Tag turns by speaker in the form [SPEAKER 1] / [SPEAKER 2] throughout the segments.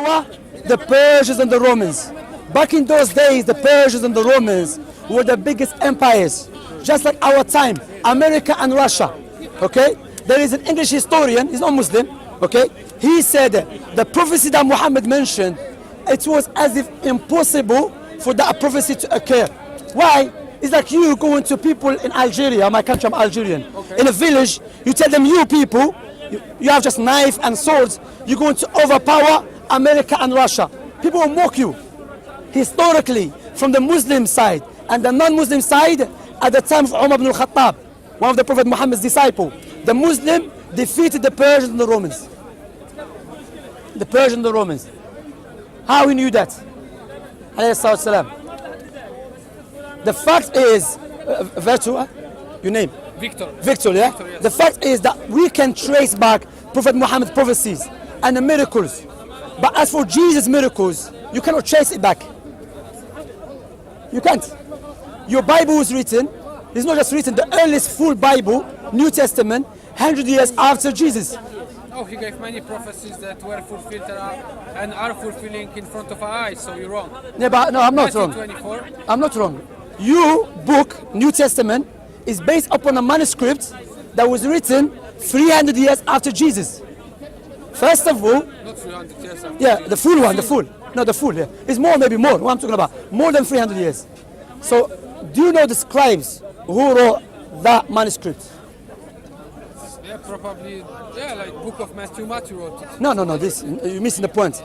[SPEAKER 1] power? The Persians and the Romans. Back in those days, the Persians and the Romans were the biggest empires. Just like our time, America and Russia. Okay? There is an English historian, he's not Muslim. Okay? He said the prophecy that Muhammad mentioned, it was as if impossible for that prophecy to occur. Why? It's like you going to people in Algeria, my country, I'm Algerian. Okay. In a village, you tell them, you people, you have just knife and swords, you're going to overpower America and Russia. People will mock you. Historically, from the Muslim side and the non-Muslim side, at the time of Umar ibn al-Khattab, one of the Prophet Muhammad's disciples, the Muslim defeated the Persians and the Romans. The Persians and the Romans. How we knew that? The fact is, your name?
[SPEAKER 2] Victor.
[SPEAKER 1] Victor, yeah?
[SPEAKER 2] Victor, yes.
[SPEAKER 1] The fact is that we can trace back Prophet Muhammad's prophecies and the miracles. But as for Jesus' miracles, you cannot trace it back. You can't. Your Bible was written, it's not just written, the earliest full Bible, New Testament, 100 years after Jesus.
[SPEAKER 2] Oh, he gave many prophecies that were fulfilled and are fulfilling in front of our eyes, so you're wrong.
[SPEAKER 1] Yeah, but no, I'm not wrong.
[SPEAKER 2] 24.
[SPEAKER 1] I'm not wrong. Your book, New Testament, is based upon a manuscript that was written 300 years after Jesus. First of all,
[SPEAKER 2] Not 300 years after
[SPEAKER 1] yeah,
[SPEAKER 2] Jesus.
[SPEAKER 1] the full one, the full. No, the full, yeah. It's more, maybe more. What I'm talking about. More than 300 years. So, do you know the scribes who wrote that manuscript?
[SPEAKER 2] Yeah, probably, yeah, like Book of Matthew wrote it.
[SPEAKER 1] No, this, you're missing the point.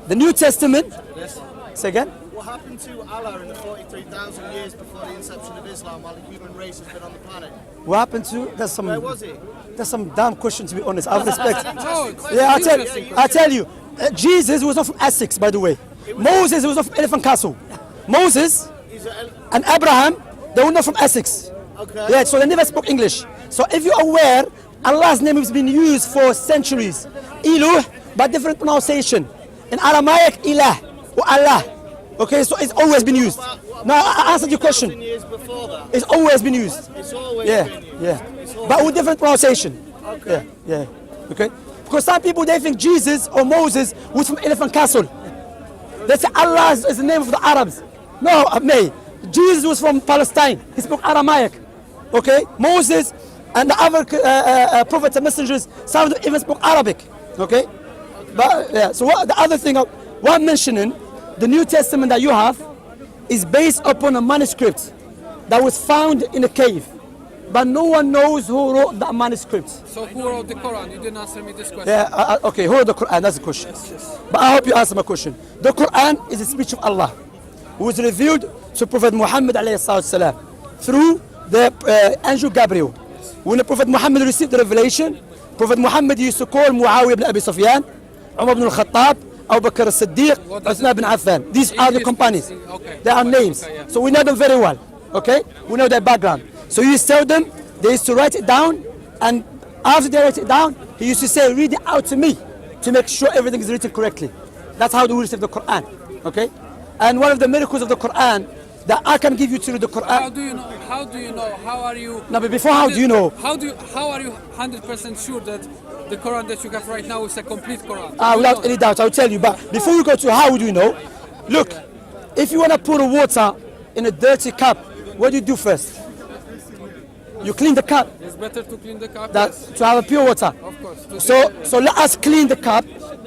[SPEAKER 1] The New Testament,
[SPEAKER 2] Yes.
[SPEAKER 1] say again?
[SPEAKER 3] What happened to Allah in the 43,000 years before the inception of Islam while the human race has been on the planet?
[SPEAKER 1] What happened to,
[SPEAKER 3] Where was he?
[SPEAKER 1] that's some damn question, to be honest. I have respect.
[SPEAKER 2] No, it's
[SPEAKER 1] Yeah,
[SPEAKER 2] interesting.
[SPEAKER 1] I tell you, Jesus was not from Essex, by the way. Moses was not from Elephant Castle. Moses and Abraham, they were not from Essex.
[SPEAKER 3] Okay.
[SPEAKER 1] Yeah, so they never spoke English. So if you're aware, Allah's name has been used for centuries. Iluh, but different pronunciation. In Aramaic, Ilah or Allah. Okay, so it's always been used. Now I answered your question.
[SPEAKER 3] 1,000 years before that,
[SPEAKER 1] It's always been used.
[SPEAKER 3] it's always
[SPEAKER 1] Yeah,
[SPEAKER 3] been used.
[SPEAKER 1] yeah.
[SPEAKER 3] It's always
[SPEAKER 1] But with different pronunciation.
[SPEAKER 3] Okay.
[SPEAKER 1] Yeah. Okay? Because some people, they think Jesus or Moses was from Elephant Castle. They say Allah is the name of the Arabs. No, may. Jesus was from Palestine. He spoke Aramaic. Okay? Moses and the other prophets and messengers, some of them even spoke Arabic. Okay? But yeah, so the other thing, what I'm mentioning, the New Testament that you have is based upon a manuscript that was found in a cave. But no one knows who wrote that manuscript.
[SPEAKER 2] So who wrote the Quran? You didn't answer me this question.
[SPEAKER 1] Yeah, okay, who wrote the Quran? That's the question.
[SPEAKER 2] Yes.
[SPEAKER 1] But I hope you answer my question. The Quran is a speech of Allah, who was revealed to Prophet Muhammad ﷺ through the angel Gabriel. When the Prophet Muhammad received the revelation, Prophet Muhammad used to call Muawiyah ibn Abi Sufyan, Umar ibn al-Khattab, Abu Bakr as-Siddiq, Uthman ibn Affan. These are the companions.
[SPEAKER 2] Okay.
[SPEAKER 1] They are names.
[SPEAKER 2] Okay, yeah.
[SPEAKER 1] So we know them very well. Okay? We know their background. So you used to tell them, they used to write it down, and after they write it down, he used to say, read it out to me, to make sure everything is written correctly. That's how they receive the Quran. Okay? And one of the miracles of the Quran that I can give you to read the Quran.
[SPEAKER 2] How do you know? How do you know? How are you?
[SPEAKER 1] No, but before how do you know?
[SPEAKER 2] How are you 100% sure that the Quran that you have right now is a complete Quran?
[SPEAKER 1] Without any doubt, I'll tell you. But before we go to how do you know, look, if you want to pour water in a dirty cup, what do you do first? You clean the cup.
[SPEAKER 2] It's better to clean the cup.
[SPEAKER 1] To have a pure water.
[SPEAKER 2] Of course.
[SPEAKER 1] So let us clean the cup,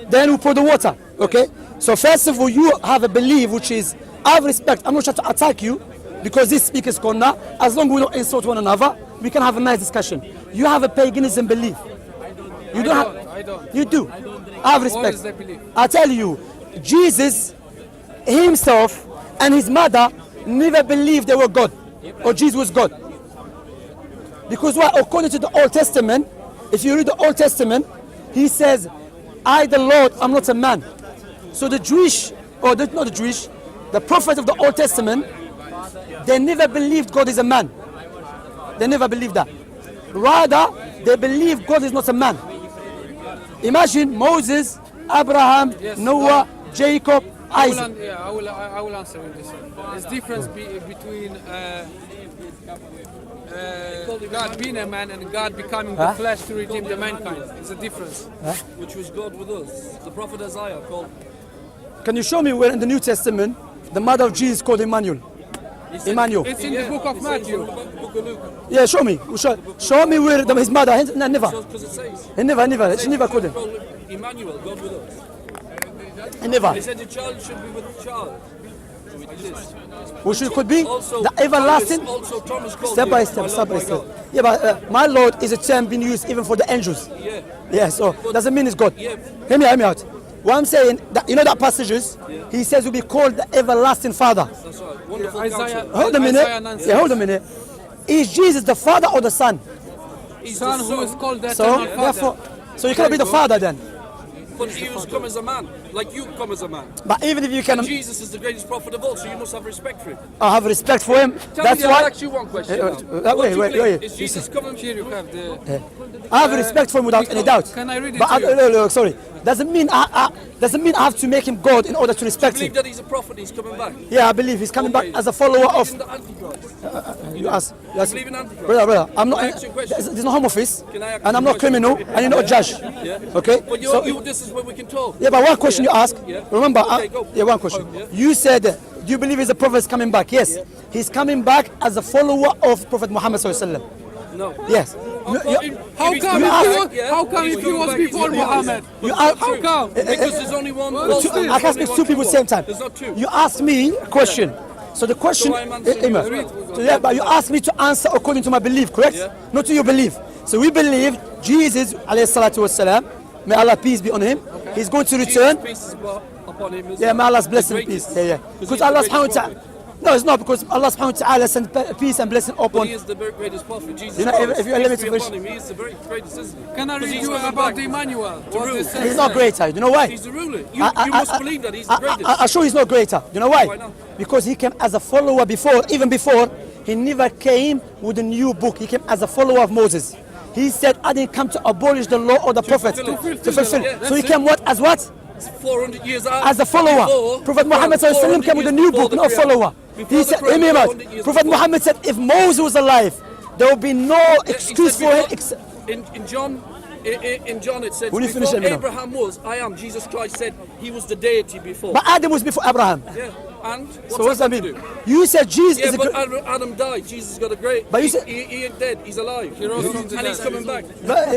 [SPEAKER 1] then we pour the water. Okay? So first of all, you have a belief which is, I have respect. I'm not trying to attack you because this speaker's corner. As long as we don't insult one another, we can have a nice discussion. You have a paganism belief. You don't have.
[SPEAKER 2] I don't.
[SPEAKER 1] You do. I have
[SPEAKER 2] What
[SPEAKER 1] respect.
[SPEAKER 2] is their belief?
[SPEAKER 1] I tell you, Jesus himself and his mother never believed they were God or Jesus was God. Because what? According to the Old Testament, if you read the Old Testament, he says, I the Lord, I'm not a man. So the Jewish, or not the Jewish, the prophets of the Old Testament, they never believed God is a man. They never believed that. Rather, they believe God is not a man. Imagine Moses, Abraham,
[SPEAKER 2] Yes,
[SPEAKER 1] Noah, Jacob, Isaac.
[SPEAKER 2] I will answer you this one. There's difference between God being a man and God becoming the flesh to redeem the mankind. It's a difference.
[SPEAKER 4] Which was God with us. The prophet Isaiah called
[SPEAKER 1] Can you show me where in the New Testament the mother of Jesus called Emmanuel? Emmanuel.
[SPEAKER 2] It's in the book of Matthew.
[SPEAKER 1] Yeah, show me. Show me where his mother. Never.
[SPEAKER 4] Because it says,
[SPEAKER 1] Never. She never called him.
[SPEAKER 4] Emmanuel, God with us.
[SPEAKER 1] Never.
[SPEAKER 4] They said the child should be with the child. So we did this.
[SPEAKER 1] Which could be
[SPEAKER 4] Also,
[SPEAKER 1] the everlasting.
[SPEAKER 4] Also, Thomas called
[SPEAKER 1] Step
[SPEAKER 4] him,
[SPEAKER 1] by
[SPEAKER 4] my
[SPEAKER 1] step,
[SPEAKER 4] Lord,
[SPEAKER 1] step by
[SPEAKER 4] my
[SPEAKER 1] step.
[SPEAKER 4] God.
[SPEAKER 1] Yeah, but my Lord is a term being used even for the angels.
[SPEAKER 4] Yeah.
[SPEAKER 1] Yeah, so doesn't mean it's God.
[SPEAKER 4] Yeah.
[SPEAKER 1] Hear me out. What I'm saying, that, you know that passages, he says will be called the everlasting Father.
[SPEAKER 4] That's right. Wonderful
[SPEAKER 2] Isaiah,
[SPEAKER 4] counselor.
[SPEAKER 1] Hold a minute.
[SPEAKER 2] Isaiah 9.
[SPEAKER 1] Yeah, hold a minute. Is Jesus the Father or the Son?
[SPEAKER 4] He's
[SPEAKER 2] Son
[SPEAKER 4] the
[SPEAKER 2] who is called the
[SPEAKER 1] So,
[SPEAKER 2] eternal
[SPEAKER 1] therefore,
[SPEAKER 2] Father.
[SPEAKER 1] so you cannot be the Father then.
[SPEAKER 4] But he was come as a man, like you come as a man.
[SPEAKER 1] But even if you can
[SPEAKER 4] Jesus is the greatest prophet of all, so you must have respect for him.
[SPEAKER 1] have respect for him,
[SPEAKER 4] Tell
[SPEAKER 1] that's
[SPEAKER 4] me,
[SPEAKER 1] why
[SPEAKER 4] I'll ask you one question.
[SPEAKER 1] Uh,
[SPEAKER 4] now.
[SPEAKER 1] uh,
[SPEAKER 4] What do you
[SPEAKER 1] wait.
[SPEAKER 4] believe? Is Jesus coming?
[SPEAKER 2] Here you have the...
[SPEAKER 1] I have respect for him without any doubt.
[SPEAKER 2] Can I read it
[SPEAKER 1] But
[SPEAKER 2] to you?
[SPEAKER 1] look, sorry. Doesn't mean I have to make him God in order to respect
[SPEAKER 4] Believe
[SPEAKER 1] him.
[SPEAKER 4] that he's a prophet and he's coming back.
[SPEAKER 1] Yeah, I believe he's coming back
[SPEAKER 4] Okay.
[SPEAKER 1] as a follower of.
[SPEAKER 4] In the Antichrist.
[SPEAKER 1] You ask,
[SPEAKER 4] believe in Antichrist?
[SPEAKER 1] brother. I'm not.
[SPEAKER 4] Can I ask you a question?
[SPEAKER 1] There's no home office,
[SPEAKER 4] Can I ask
[SPEAKER 1] and
[SPEAKER 4] you
[SPEAKER 1] I'm
[SPEAKER 4] a
[SPEAKER 1] not
[SPEAKER 4] question?
[SPEAKER 1] criminal, and you're not a judge.
[SPEAKER 4] Yeah.
[SPEAKER 1] Okay.
[SPEAKER 4] But
[SPEAKER 1] So,
[SPEAKER 4] this is where we can talk.
[SPEAKER 1] yeah, but one question you ask.
[SPEAKER 4] Yeah.
[SPEAKER 1] Remember,
[SPEAKER 4] Okay, go.
[SPEAKER 1] yeah, one question.
[SPEAKER 4] Yeah.
[SPEAKER 1] You said, do you believe he's a prophet is coming back? Yes, he's coming back as a follower of Prophet Muhammad sallallahu alaihi wasallam.
[SPEAKER 4] No.
[SPEAKER 1] Yes.
[SPEAKER 2] How
[SPEAKER 4] If
[SPEAKER 2] come
[SPEAKER 4] you
[SPEAKER 2] if
[SPEAKER 4] ask-
[SPEAKER 2] he was,
[SPEAKER 4] yeah,
[SPEAKER 2] how come
[SPEAKER 4] he's
[SPEAKER 2] if he
[SPEAKER 4] coming
[SPEAKER 2] was
[SPEAKER 4] back,
[SPEAKER 2] before
[SPEAKER 4] he's coming back.
[SPEAKER 2] Muhammad?
[SPEAKER 1] You are,
[SPEAKER 2] How come?
[SPEAKER 4] Because there's only one.
[SPEAKER 1] I can speak two people at the same time.
[SPEAKER 4] There's not two.
[SPEAKER 1] You asked me a question. So the question,
[SPEAKER 4] So I'm answering
[SPEAKER 1] Imam.
[SPEAKER 4] you.
[SPEAKER 1] So yeah, but you asked me to answer according to my belief, correct?
[SPEAKER 4] Yeah.
[SPEAKER 1] Not to your belief. So we believe Jesus, alayhi salatu wasalam, may Allah peace be on him, he's going to return.
[SPEAKER 4] Jesus' peace is upon him.
[SPEAKER 1] Yeah, may Allah's blessing and peace. Yeah. Because Allah subhanahu wa ta'ala. No, it's not because Allah subhanahu wa ta'ala sent peace and blessing
[SPEAKER 4] But
[SPEAKER 1] upon.
[SPEAKER 4] he is the very greatest prophet. Jesus
[SPEAKER 1] You know,
[SPEAKER 4] Christ.
[SPEAKER 1] if you allow me
[SPEAKER 4] Peace
[SPEAKER 1] to
[SPEAKER 4] be
[SPEAKER 1] finish-
[SPEAKER 4] upon him. He is the very greatest, isn't he?
[SPEAKER 2] Can I
[SPEAKER 4] Because
[SPEAKER 2] read
[SPEAKER 4] he's
[SPEAKER 2] you
[SPEAKER 4] coming
[SPEAKER 2] about
[SPEAKER 4] back.
[SPEAKER 2] Emmanuel? What
[SPEAKER 4] rule.
[SPEAKER 2] this says
[SPEAKER 1] He's not
[SPEAKER 2] there?
[SPEAKER 1] greater. You know why?
[SPEAKER 4] He's the ruler. You must believe that he's the greatest.
[SPEAKER 1] I'll show you he's not greater. You know why?
[SPEAKER 4] Why not?
[SPEAKER 1] Because he came as a follower before, even before, he never came with a new book. He came as a follower of Moses. He said, I didn't come to abolish the law or the prophets.
[SPEAKER 4] fulfill it.
[SPEAKER 1] To fulfill.
[SPEAKER 4] Yeah,
[SPEAKER 1] So he
[SPEAKER 4] that's
[SPEAKER 1] came what? As what?
[SPEAKER 4] 400 years out.
[SPEAKER 1] As a follower.
[SPEAKER 4] Before,
[SPEAKER 1] Prophet Muhammad sallallahu alaihi wasallam came with a new book, not a follower. He said, hear me out. Prophet Muhammad said, if Moses was alive, there would be no excuse for him.
[SPEAKER 4] In John it said,
[SPEAKER 1] When you finish,
[SPEAKER 4] before
[SPEAKER 1] let me know.
[SPEAKER 4] Abraham was, I am. Jesus Christ said he was the deity before.
[SPEAKER 1] But Adam was before Abraham.
[SPEAKER 4] Yeah. And what's
[SPEAKER 1] So what's that
[SPEAKER 4] to
[SPEAKER 1] mean?
[SPEAKER 4] do?
[SPEAKER 1] You said Jesus
[SPEAKER 4] Yeah,
[SPEAKER 1] is a
[SPEAKER 4] but
[SPEAKER 1] good.
[SPEAKER 4] Adam died. Jesus got a great.
[SPEAKER 1] But you
[SPEAKER 4] he,
[SPEAKER 1] said-
[SPEAKER 4] he ain't dead. He's alive.
[SPEAKER 2] He rose from the
[SPEAKER 4] and he's
[SPEAKER 2] dead.
[SPEAKER 4] coming back. But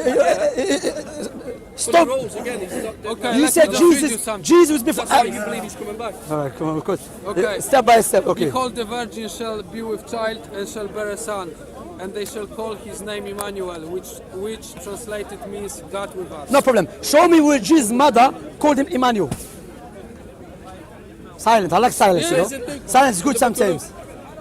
[SPEAKER 1] Stop.
[SPEAKER 4] he rose again. He's not dead.
[SPEAKER 2] Okay.
[SPEAKER 1] You
[SPEAKER 2] let
[SPEAKER 1] said
[SPEAKER 2] me just read you
[SPEAKER 1] Jesus.
[SPEAKER 2] something.
[SPEAKER 1] Jesus was before.
[SPEAKER 4] That's why you believe he's coming back.
[SPEAKER 1] All right, come on, of course.
[SPEAKER 2] Okay.
[SPEAKER 1] Step by step. Okay.
[SPEAKER 2] Behold, the virgin shall be with child and shall bear a son, and they shall call his name Emmanuel, which translated means God with us.
[SPEAKER 1] No problem. Show me where Jesus' mother called him Emmanuel. Silence. I like silence.
[SPEAKER 4] Yeah,
[SPEAKER 1] You
[SPEAKER 4] is it
[SPEAKER 1] know,
[SPEAKER 4] the-
[SPEAKER 1] silence is good
[SPEAKER 4] in the book of
[SPEAKER 1] sometimes.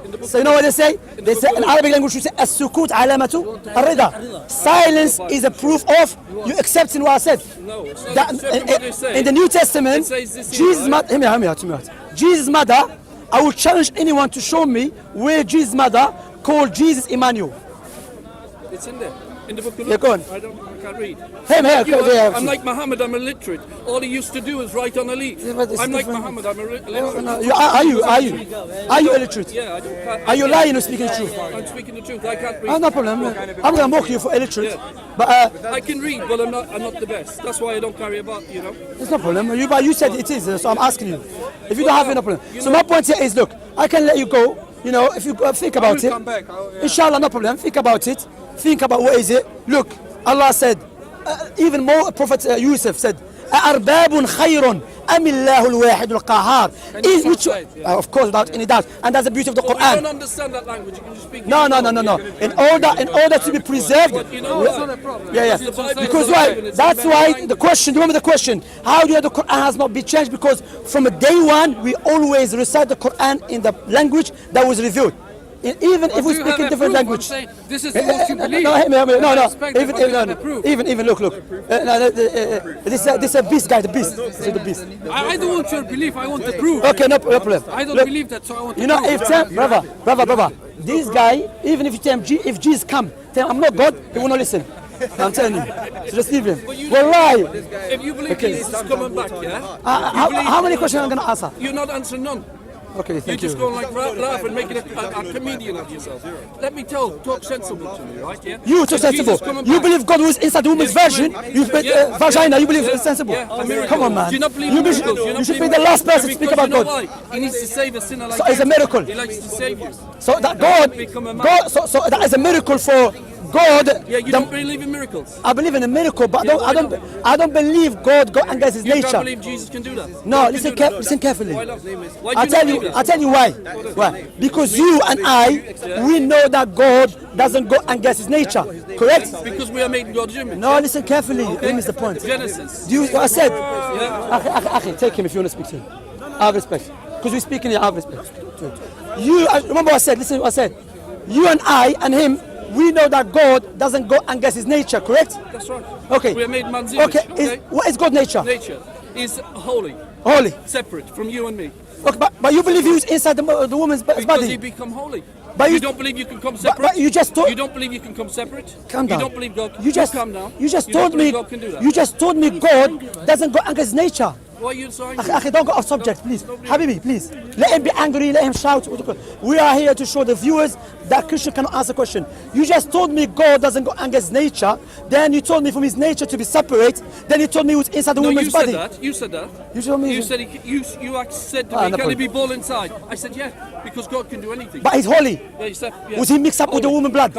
[SPEAKER 4] In the book
[SPEAKER 1] So you know what they say? They say in Arabic language, we say السكوت علامة الرضا. Silence is a proof of you accepting what I said.
[SPEAKER 4] No, it's not
[SPEAKER 1] That,
[SPEAKER 4] accepting what they say.
[SPEAKER 1] in the New Testament,
[SPEAKER 4] It says this here,
[SPEAKER 1] Jesus'
[SPEAKER 4] right?
[SPEAKER 1] mother. Hear me out. Jesus' mother. I will challenge anyone to show me where Jesus' mother called Jesus Emmanuel.
[SPEAKER 4] It's in there. In the book of
[SPEAKER 1] Yeah,
[SPEAKER 4] Luke.
[SPEAKER 1] go on.
[SPEAKER 4] I can't read.
[SPEAKER 1] Hey,
[SPEAKER 4] I'm like Muhammad, I'm illiterate. All he used to do is write on a leaf.
[SPEAKER 1] Yeah, but it's
[SPEAKER 4] I'm like
[SPEAKER 1] different.
[SPEAKER 4] Muhammad, I'm illiterate.
[SPEAKER 1] No, are you illiterate?
[SPEAKER 4] Yeah, I don't.
[SPEAKER 1] Are you lying or speaking the truth?
[SPEAKER 4] I'm speaking the truth. I can't read.
[SPEAKER 1] Oh, no problem. I'm gonna mock you for illiterate,
[SPEAKER 4] Yeah.
[SPEAKER 1] but
[SPEAKER 4] I can read, but I'm not the best. That's why I don't carry about, you know.
[SPEAKER 1] it's no problem. But you said it is, so I'm asking you. If you don't have it, no problem. So my point here is, look, I can let you go. You know, if you think about it,
[SPEAKER 2] come back.
[SPEAKER 1] inshallah, no problem. Think about it. Think about what is it. Look, Allah said, even more. Prophet Yusuf said, أَأَرْبَابٌ خَيْرٌ أَمِ اللَّهُ الْوَاحِدُ الْقَهَّارُ.
[SPEAKER 2] you translate?
[SPEAKER 1] Of course, without any doubt, and that's the beauty of the
[SPEAKER 4] But we don't
[SPEAKER 1] Quran.
[SPEAKER 4] understand that language. You can just speak.
[SPEAKER 1] No. In order to be preserved.
[SPEAKER 4] You know,
[SPEAKER 2] It's not a problem.
[SPEAKER 1] Yeah.
[SPEAKER 4] The Bible
[SPEAKER 1] Because
[SPEAKER 4] is
[SPEAKER 1] why?
[SPEAKER 4] alive and it's
[SPEAKER 1] That's
[SPEAKER 4] in
[SPEAKER 1] why
[SPEAKER 4] many
[SPEAKER 1] the question. Remember the question? How do you know the Quran has not been changed? Because from day one, we always recite the Quran in the language that was revealed. Even if we
[SPEAKER 2] Do you
[SPEAKER 1] speak
[SPEAKER 2] have
[SPEAKER 1] in
[SPEAKER 2] a
[SPEAKER 1] different
[SPEAKER 2] proof?
[SPEAKER 1] language.
[SPEAKER 2] I'm saying this is the most you believe.
[SPEAKER 1] No.
[SPEAKER 2] I respect it, but you have a proof.
[SPEAKER 1] Even look. This is a beast, guy. The beast. This is the beast.
[SPEAKER 2] I don't want your belief. I want the proof.
[SPEAKER 1] Okay, no problem.
[SPEAKER 2] I don't
[SPEAKER 1] Look,
[SPEAKER 2] believe that, so I want
[SPEAKER 1] You
[SPEAKER 2] the
[SPEAKER 1] know,
[SPEAKER 2] proof.
[SPEAKER 1] if brother, this guy, even if you tell him, if Jesus come, tell him I'm not God, he will not listen. I'm telling you. So just leave him. Wallahi.
[SPEAKER 4] If you believe Jesus is coming back, yeah?
[SPEAKER 1] How many questions am I going to answer?
[SPEAKER 4] You're not answering none.
[SPEAKER 1] Okay,
[SPEAKER 4] You're
[SPEAKER 1] thank you.
[SPEAKER 4] just going like laugh and making a comedian of yourself. Let me talk sensible to me, right? Yeah.
[SPEAKER 1] You too
[SPEAKER 4] And
[SPEAKER 1] sensible.
[SPEAKER 4] Jesus coming
[SPEAKER 1] You
[SPEAKER 4] back.
[SPEAKER 1] believe God was inside the woman's virgin. You vagina. You believe it's sensible.
[SPEAKER 4] Yeah, a miracle.
[SPEAKER 1] Come on, man.
[SPEAKER 4] Do you not believe
[SPEAKER 1] You
[SPEAKER 4] in
[SPEAKER 1] be-
[SPEAKER 4] miracles? Do
[SPEAKER 1] you
[SPEAKER 4] not
[SPEAKER 1] should
[SPEAKER 4] believe
[SPEAKER 1] be the last person to
[SPEAKER 4] because
[SPEAKER 1] speak about
[SPEAKER 4] you know
[SPEAKER 1] God.
[SPEAKER 4] why? He needs to save a sinner like
[SPEAKER 1] So it's a
[SPEAKER 4] you.
[SPEAKER 1] miracle.
[SPEAKER 4] He likes to save you.
[SPEAKER 1] So that God,
[SPEAKER 4] Become a man.
[SPEAKER 1] so that is a miracle for God.
[SPEAKER 4] Yeah, you
[SPEAKER 1] The-
[SPEAKER 4] don't believe in miracles.
[SPEAKER 1] I believe in a miracle, but
[SPEAKER 4] Yeah, why not?
[SPEAKER 1] I don't believe God go against His
[SPEAKER 4] You
[SPEAKER 1] nature.
[SPEAKER 4] don't believe Jesus can do that.
[SPEAKER 1] No,
[SPEAKER 4] God can
[SPEAKER 1] listen
[SPEAKER 4] do that.
[SPEAKER 1] listen carefully.
[SPEAKER 4] Why not? Why do
[SPEAKER 1] I'll
[SPEAKER 4] you
[SPEAKER 1] tell
[SPEAKER 4] not
[SPEAKER 1] you.
[SPEAKER 4] believe
[SPEAKER 1] I'll
[SPEAKER 4] that?
[SPEAKER 1] tell you why. Why? Because you and I, we know that God doesn't go against His nature. Correct?
[SPEAKER 4] Because we are made in God's image.
[SPEAKER 1] No, listen carefully. Let me miss the point.
[SPEAKER 4] Genesis.
[SPEAKER 1] Do you what I said?
[SPEAKER 4] Yeah.
[SPEAKER 1] Akhi, take him if you want to speak to him. I have respect. Because we're speaking here, I have respect. You remember what I said? Listen what I said. You and I and him, we know that God doesn't go against His nature, correct?
[SPEAKER 4] That's right.
[SPEAKER 1] Okay.
[SPEAKER 4] We are made in man's image.
[SPEAKER 1] Okay. What is God's nature?
[SPEAKER 4] Nature is holy,
[SPEAKER 1] Holy.
[SPEAKER 4] separate from you and me.
[SPEAKER 1] Okay, but you believe He was inside the woman's
[SPEAKER 4] Because
[SPEAKER 1] body?
[SPEAKER 4] He become holy.
[SPEAKER 1] But
[SPEAKER 4] you
[SPEAKER 1] you-
[SPEAKER 4] don't believe you can come separate.
[SPEAKER 1] but you just told-
[SPEAKER 4] You don't believe you can come separate.
[SPEAKER 1] Calm down.
[SPEAKER 4] You don't believe God.
[SPEAKER 1] You just
[SPEAKER 4] calm down.
[SPEAKER 1] You just
[SPEAKER 4] don't
[SPEAKER 1] told me.
[SPEAKER 4] believe God can do that.
[SPEAKER 1] You just told me God doesn't go against His nature.
[SPEAKER 4] Why are you so angry?
[SPEAKER 1] Akhi, don't go off subject, please.
[SPEAKER 4] Nobody-
[SPEAKER 1] Habibi, please. Let him be angry, let him shout. We are here to show the viewers that Christian cannot answer question. You just told me God doesn't go against nature. Then you told me from His nature to be separate. Then you told me He was inside the
[SPEAKER 4] No,
[SPEAKER 1] woman's
[SPEAKER 4] you
[SPEAKER 1] body.
[SPEAKER 4] said that. You said that.
[SPEAKER 1] You told me.
[SPEAKER 4] You said you said to me,
[SPEAKER 1] no
[SPEAKER 4] can he
[SPEAKER 1] point.
[SPEAKER 4] be born inside? I said, yeah, because God can do anything.
[SPEAKER 1] But He's holy.
[SPEAKER 4] Yeah, you said, yeah.
[SPEAKER 1] Was He mixed up with the
[SPEAKER 4] Holy.
[SPEAKER 1] woman blood?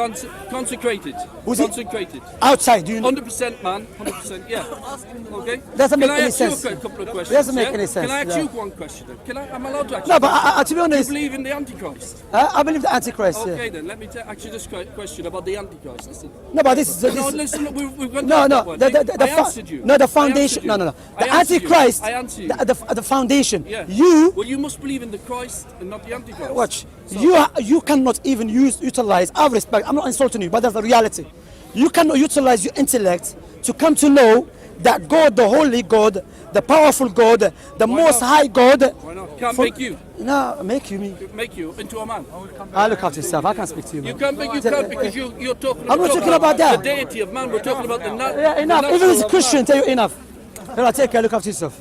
[SPEAKER 4] Consecrated.
[SPEAKER 1] Was he-
[SPEAKER 4] Consecrated.
[SPEAKER 1] Outside, do you know?
[SPEAKER 4] 100% man, 100%, yeah. Okay?
[SPEAKER 1] Doesn't
[SPEAKER 4] Can
[SPEAKER 1] make
[SPEAKER 4] I
[SPEAKER 1] any
[SPEAKER 4] ask you
[SPEAKER 1] sense.
[SPEAKER 4] a couple of questions?
[SPEAKER 1] Doesn't make
[SPEAKER 4] yeah?
[SPEAKER 1] any sense,
[SPEAKER 4] Can I ask
[SPEAKER 1] yeah.
[SPEAKER 4] you one question then? I'm allowed to ask
[SPEAKER 1] No,
[SPEAKER 4] you?
[SPEAKER 1] but to be
[SPEAKER 4] Do you
[SPEAKER 1] honest,
[SPEAKER 4] believe in the Antichrist?
[SPEAKER 1] I believe the Antichrist. Yeah.
[SPEAKER 4] Okay then, let me ask you this question about the Antichrist. Listen.
[SPEAKER 1] No, but this is
[SPEAKER 4] No,
[SPEAKER 1] this.
[SPEAKER 4] listen, look, we've gone
[SPEAKER 1] No,
[SPEAKER 4] down
[SPEAKER 1] no,
[SPEAKER 4] that one.
[SPEAKER 1] the
[SPEAKER 4] I answered you.
[SPEAKER 1] no, the
[SPEAKER 4] I
[SPEAKER 1] foundation.
[SPEAKER 4] answered
[SPEAKER 1] No,
[SPEAKER 4] you.
[SPEAKER 1] the
[SPEAKER 4] I answered you.
[SPEAKER 1] Antichrist.
[SPEAKER 4] I answered you.
[SPEAKER 1] The foundation.
[SPEAKER 4] Yeah.
[SPEAKER 1] You
[SPEAKER 4] Well, you must believe in the Christ and not the Antichrist.
[SPEAKER 1] watch.
[SPEAKER 4] So-
[SPEAKER 1] You cannot even utilize. I have respect. I'm not insulting you, but that's the reality. You cannot utilize your intellect to come to know that God, the holy God, the powerful God, the most high God.
[SPEAKER 4] Why not? Can't
[SPEAKER 1] for-
[SPEAKER 4] make you.
[SPEAKER 1] No, make you me.
[SPEAKER 4] Make you into a man.
[SPEAKER 1] I look after yourself. I can't speak to you.
[SPEAKER 4] You
[SPEAKER 1] Man.
[SPEAKER 4] can't make you can't because you're talking.
[SPEAKER 1] I'm not talking about that.
[SPEAKER 4] The deity of man. We're talking about the
[SPEAKER 1] Yeah, enough. Even if it's Christian, tell you enough. Take care. Look after yourself.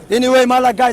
[SPEAKER 1] Anyway, man, that guy.